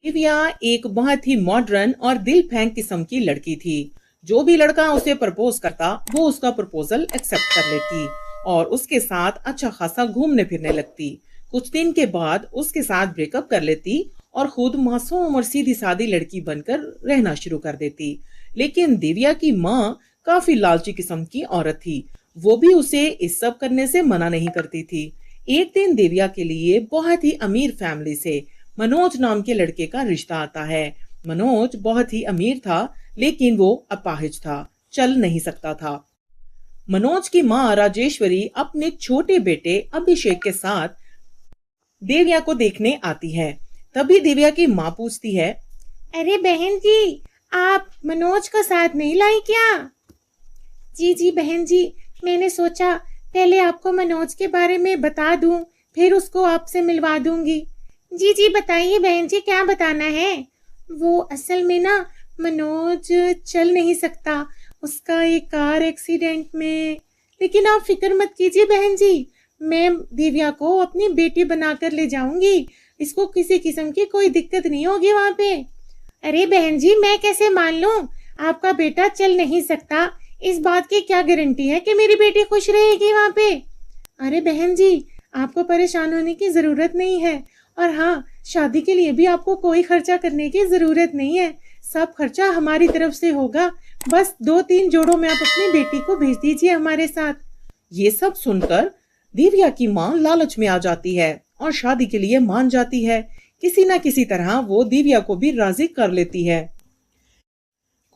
दिव्या एक बहुत ही मॉडर्न और दिल फेंक किस्म की लड़की थी। जो भी लड़का उसे प्रपोज करता वो उसका प्रपोजल एक्सेप्ट कर लेती और उसके साथ अच्छा खासा घूमने फिरने लगती। कुछ दिन के बाद उसके साथ ब्रेकअप कर लेती और खुद मासूम और सीधी सादी लड़की बनकर रहना शुरू कर देती। लेकिन दिव्या की माँ काफी लालची किस्म की औरत थी। वो भी उसे इस सब करने से मना नहीं करती थी। एक दिन दिव्या के लिए बहुत ही अमीर फैमिली से मनोज नाम के लड़के का रिश्ता आता है। मनोज बहुत ही अमीर था, लेकिन वो अपाहिज था, चल नहीं सकता था। मनोज की माँ राजेश्वरी अपने छोटे बेटे अभिषेक के साथ देविया को देखने आती है। तभी दिव्या की माँ पूछती है, अरे बहन जी, आप मनोज को साथ नहीं लाई क्या? जी जी बहन जी, मैंने सोचा पहले आपको मनोज के बारे में बता दूं, फिर उसको आपसे मिलवा दूंगी। जी जी बताइए बहन जी, क्या बताना है? वो असल में ना, मनोज चल नहीं सकता, उसका एक कार एक्सीडेंट में। लेकिन आप फिक्र मत कीजिए बहन जी, मैं दिव्या को अपनी बेटी बनाकर ले जाऊंगी। इसको किसी किस्म की कोई दिक्कत नहीं होगी वहां पे। अरे बहन जी, मैं कैसे मान लूं? आपका बेटा चल नहीं सकता, इस बात की क्या गारंटी है कि मेरी बेटी खुश रहेगी वहां पे? अरे बहन जी, आपको परेशान होने की जरूरत नहीं है। और हाँ, शादी के लिए भी आपको कोई खर्चा करने की जरूरत नहीं है, सब खर्चा हमारी तरफ से होगा। बस 2-3 जोड़ों में आप अपनी बेटी को भेज दीजिए हमारे साथ। ये सब सुनकर दिव्या की माँ लालच में आ जाती है और शादी के लिए मान जाती है। किसी ना किसी तरह वो दिव्या को भी राजी कर लेती है।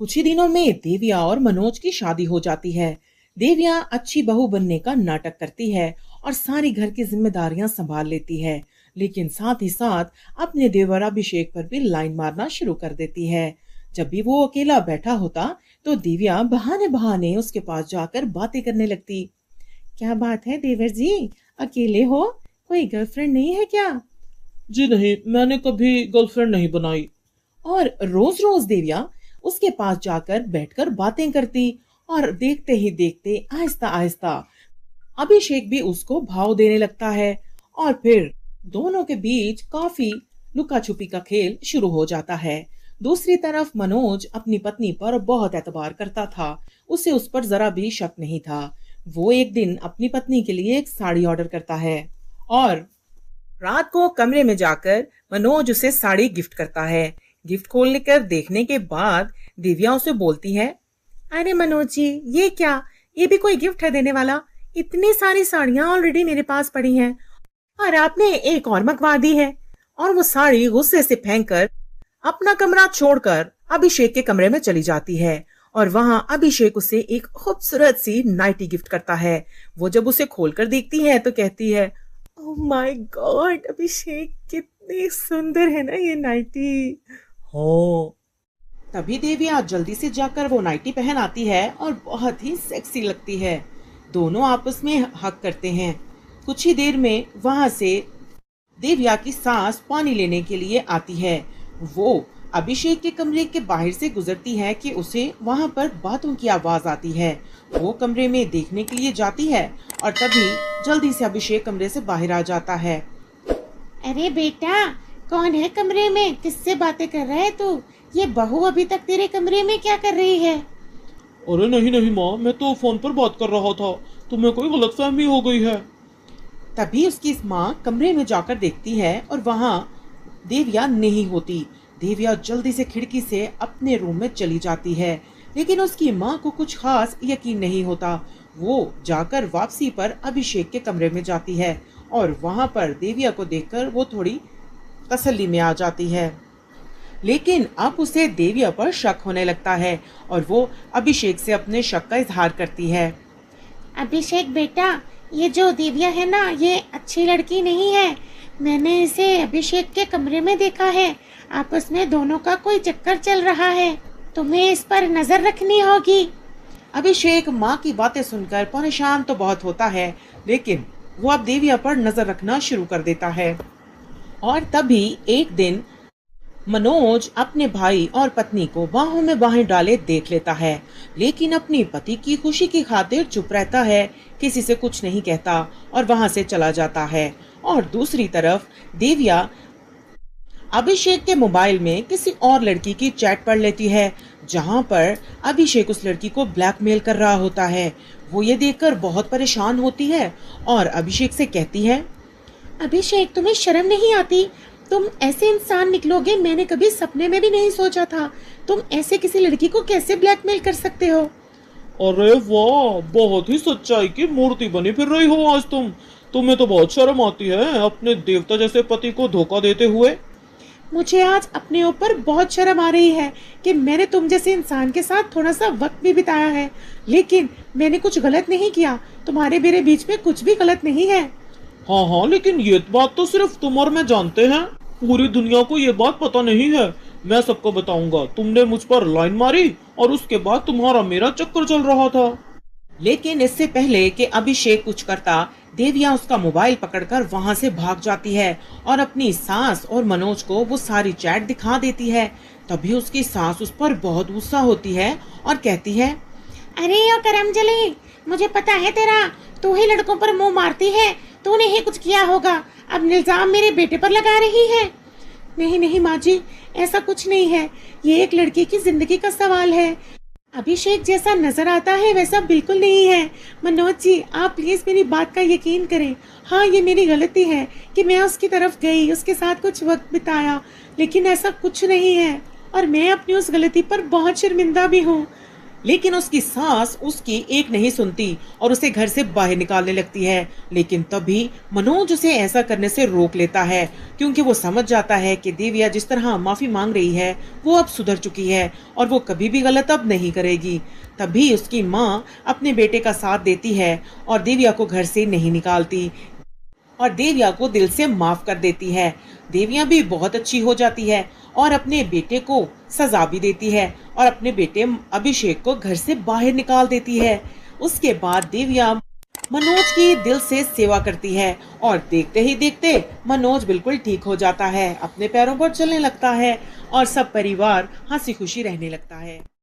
कुछ ही दिनों में देविया और मनोज की शादी हो जाती है। देविया अच्छी बहू बनने का नाटक करती है और सारी घर की जिम्मेदारियां संभाल लेती है, लेकिन साथ ही साथ अपने देवर अभिषेक पर भी लाइन मारना शुरू कर देती है। जब भी वो अकेला बैठा होता तो दिव्या बहाने बहाने उसके पास जाकर बातें करने लगती। क्या बात है देवर जी, अकेले हो? कोई गर्लफ्रेंड नहीं है क्या? जी नहीं, मैंने कभी गर्लफ्रेंड नहीं बनाई। और रोज रोज देविया उसके पास जाकर बैठकर बातें करती और देखते ही देखते आहिस्ता आहिस्ता अभिषेक भी उसको भाव देने लगता है और फिर दोनों के बीच काफी लुका छुपी का खेल शुरू हो जाता है। दूसरी तरफ मनोज अपनी पत्नी पर बहुत एतबार करता था। उसे उस पर जरा भी शक नहीं था। वो एक दिन अपनी पत्नी के लिए एक साड़ी ऑर्डर करता है और रात को कमरे में जाकर मनोज उसे साड़ी गिफ्ट करता है। गिफ्ट खोलने कर देखने के बाद दिव्या उसे बोलती है, अरे मनोज जी, ये क्या? ये भी कोई गिफ्ट है देने वाला? इतनी सारी साड़ियां ऑलरेडी मेरे पास पड़ी हैं और आपने एक और मंगवा दी है। और वो साड़ी गुस्से से फेंककर अपना कमरा छोड़कर अभिषेक के कमरे में चली जाती है और वहां अभिषेक उसे एक खूबसूरत सी नाइटी गिफ्ट करता है। वो जब उसे खोलकर देखती है तो कहती है, ओह माय गॉड अभिषेक, कितनी सुंदर है ना ये नाइटी। हो। तभी देविया जल्दी से जाकर वो नाइटी पहन आती है और बहुत ही सेक्सी लगती है। दोनों आपस में हक करते हैं। कुछ ही देर में वहां से देविया की सास पानी लेने के लिए आती है। वो अभिषेक के कमरे के बाहर से गुजरती है कि उसे वहां पर बातों की आवाज आती है। वो कमरे में देखने के लिए जाती है और तभी जल्दी से अभिषेक कमरे से बाहर आ जाता है। अरे बेटा, कौन है कमरे में? किससे बातें कर रहा है तू? ये बहू अभी तक तेरे कमरे में क्या कर रही है? अरे नहीं नहीं माँ, मैं तो फोन पर बात कर रहा था, तुम्हें कोई गलतफहमी हो गई है। तभी उसकी माँ कमरे में जाकर देखती है और वहां देविया नहीं होती। देविया जल्दी से खिड़की से अपने रूम में चली जाती है, लेकिन उसकी माँ को कुछ खास यकीन नहीं होता। वो जाकर वापसी पर अभिषेक के कमरे में जाती है और वहां पर देविया को देखकर वो थोड़ी तसल्ली में आ जाती है। लेकिन अब उसे देविया पर शक होने लगता है और वो अभिषेक से अपने शक का इजहार करती है। अभिषेक बेटा, ये जो दिव्या है ना, ये अच्छी लड़की नहीं है। मैंने इसे अभिषेक के कमरे में देखा है, आपस में दोनों का कोई चक्कर चल रहा है। तुम्हें इस पर नजर रखनी होगी। अभिषेक माँ की बातें सुनकर परेशान तो बहुत होता है, लेकिन वो अब देविया पर नजर रखना शुरू कर देता है। और तभी एक दिन मनोज अपने भाई और पत्नी को बाहों में बाहें डाले देख लेता है, लेकिन अपनी पति की खुशी की खातिर चुप रहता है, किसी से कुछ नहीं कहता और वहां से चला जाता है। और दूसरी तरफ देविया अभिषेक के मोबाइल में किसी और लड़की की चैट पढ़ लेती है, जहां पर अभिषेक उस लड़की को ब्लैकमेल कर रहा होता है। वो ये देखकर बहुत परेशान होती है और अभिषेक से कहती है, अभिषेक, तुम्हें शर्म नहीं आती? तुम ऐसे इंसान निकलोगे मैंने कभी सपने में भी नहीं सोचा था। तुम ऐसे किसी लड़की को कैसे ब्लैकमेल कर सकते हो? अरे वाह, बहुत ही सच्चाई की मूर्ति बनी फिर रही हो आज तुम। तुम्हें तो बहुत शर्म आती है अपने देवता जैसे पति को धोखा देते हुए। मुझे आज अपने ऊपर बहुत शर्म आ रही है कि मैंने तुम जैसे इंसान के साथ थोड़ा सा वक्त भी बिताया है, लेकिन मैंने कुछ गलत नहीं किया। तुम्हारे मेरे बीच में कुछ भी गलत नहीं है। हाँ हाँ, लेकिन ये बात तो सिर्फ तुम और मैं जानते हैं, पूरी दुनिया को ये बात पता नहीं है। मैं सबको बताऊंगा तुमने मुझ पर लाइन मारी और उसके बाद तुम्हारा मेरा चक्कर चल रहा था। लेकिन इससे पहले कि अभिषेक कुछ करता, देविया उसका मोबाइल पकड़कर वहां से भाग जाती है और अपनी सास और मनोज को वो सारी चैट दिखा देती है। तभी उसकी सास उस पर बहुत गुस्सा होती है और कहती है, अरे ओ करमजली, मुझे पता है तेरा, तू ही लड़कों पर मुंह मारती है, तूने ही कुछ किया होगा। अब इल्जाम मेरे बेटे पर लगा रही है। नहीं नहीं माँ जी, ऐसा कुछ नहीं है। ये एक लड़की की जिंदगी का सवाल है। अभिषेक जैसा नजर आता है वैसा बिल्कुल नहीं है। मनोज जी, आप प्लीज मेरी बात का यकीन करें। हाँ, ये मेरी गलती है कि मैं उसकी तरफ गई, उसके साथ कुछ वक्त बिताया, लेकिन ऐसा कुछ नहीं है और मैं अपनी उस गलती पर बहुत शर्मिंदा भी हूँ। लेकिन उसकी सास उसकी एक नहीं सुनती और उसे घर से बाहर निकालने लगती है। लेकिन तभी मनोज उसे ऐसा करने से रोक लेता है, क्योंकि वो समझ जाता है कि देविया जिस तरह माफी मांग रही है वो अब सुधर चुकी है और वो कभी भी गलत अब नहीं करेगी। तभी उसकी माँ अपने बेटे का साथ देती है और देविया को घर से नहीं निकालती और देविया को दिल से माफ कर देती है। देविया भी बहुत अच्छी हो जाती है और अपने बेटे को सजा भी देती है और अपने बेटे अभिषेक को घर से बाहर निकाल देती है। उसके बाद देविया मनोज की दिल से सेवा करती है और देखते ही देखते मनोज बिल्कुल ठीक हो जाता है, अपने पैरों पर चलने लगता है और सब परिवार हंसी खुशी रहने लगता है।